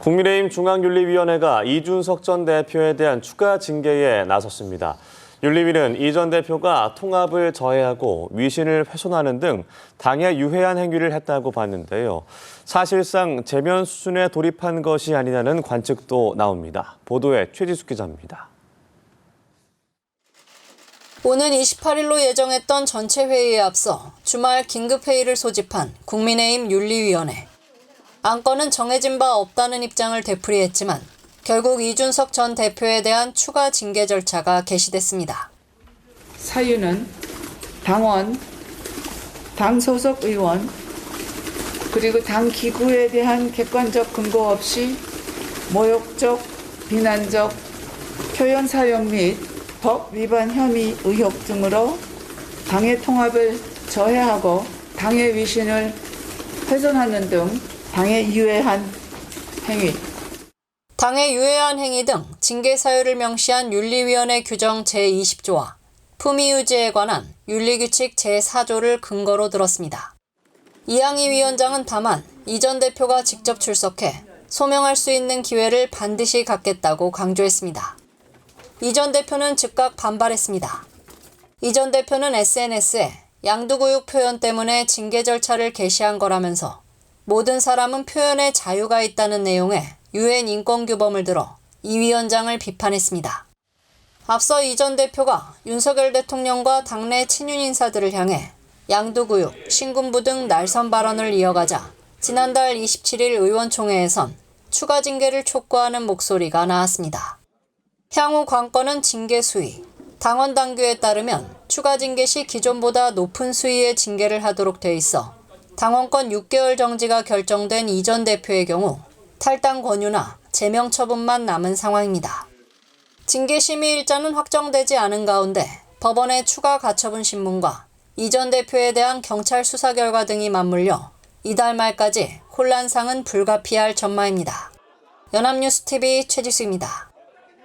국민의힘 중앙윤리위원회가 이준석 전 대표에 대한 추가 징계에 나섰습니다. 윤리위는 이 전 대표가 통합을 저해하고 위신을 훼손하는 등 당에 유해한 행위를 했다고 봤는데요. 사실상 제면 수준에 돌입한 것이 아니냐는 관측도 나옵니다. 보도에 최지숙 기자입니다. 오는 28일로 예정했던 전체 회의에 앞서 주말 긴급회의를 소집한 국민의힘 윤리위원회. 안건은 정해진 바 없다는 입장을 되풀이했지만 결국 이준석 전 대표에 대한 추가 징계 절차가 개시됐습니다. 사유는 당원, 당 소속 의원, 그리고 당 기구에 대한 객관적 근거 없이 모욕적, 비난적, 표현 사용 및 법 위반 혐의 의혹 등으로 당의 통합을 저해하고 당의 위신을 훼손하는 등 당에 유해한 행위. 당에 유해한 행위 등 징계 사유를 명시한 윤리위원회 규정 제20조와 품위 유지에 관한 윤리규칙 제4조를 근거로 들었습니다. 이항희 위원장은 다만 이 전 대표가 직접 출석해 소명할 수 있는 기회를 반드시 갖겠다고 강조했습니다. 이 전 대표는 즉각 반발했습니다. 이 전 대표는 SNS에 양두구육 표현 때문에 징계 절차를 개시한 거라면서 모든 사람은 표현의 자유가 있다는 내용의 유엔 인권규범을 들어 이 위원장을 비판했습니다. 앞서 이 전 대표가 윤석열 대통령과 당내 친윤 인사들을 향해 양두구육, 신군부 등 날선 발언을 이어가자 지난달 27일 의원총회에선 추가 징계를 촉구하는 목소리가 나왔습니다. 향후 관건은 징계 수위, 당원 당규에 따르면 추가 징계 시 기존보다 높은 수위의 징계를 하도록 돼 있어 당원권 6개월 정지가 결정된 이 전 대표의 경우 탈당 권유나 제명 처분만 남은 상황입니다. 징계 심의 일자는 확정되지 않은 가운데 법원의 추가 가처분 신문과 이 전 대표에 대한 경찰 수사 결과 등이 맞물려 이달 말까지 혼란상은 불가피할 전망입니다. 연합뉴스TV 최지수입니다.